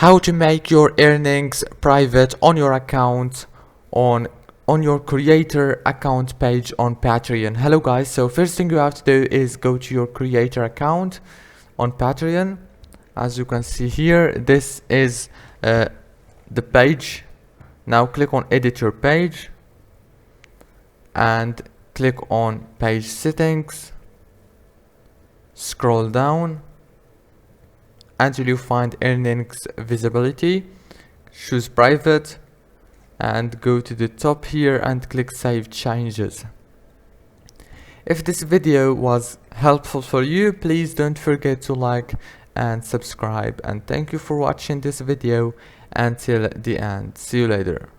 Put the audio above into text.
how to make your earnings private on your account on your creator account page on Patreon. Hello guys, so first thing you have to do is go to your creator account on Patreon. As you can see here, this is the page. Now click on edit your page and click on page settings, scroll down until you find earnings visibility, choose private and go to the top here and click save changes. If this video was helpful for you, please don't forget to like and subscribe, and thank you for watching this video until the end. See you later.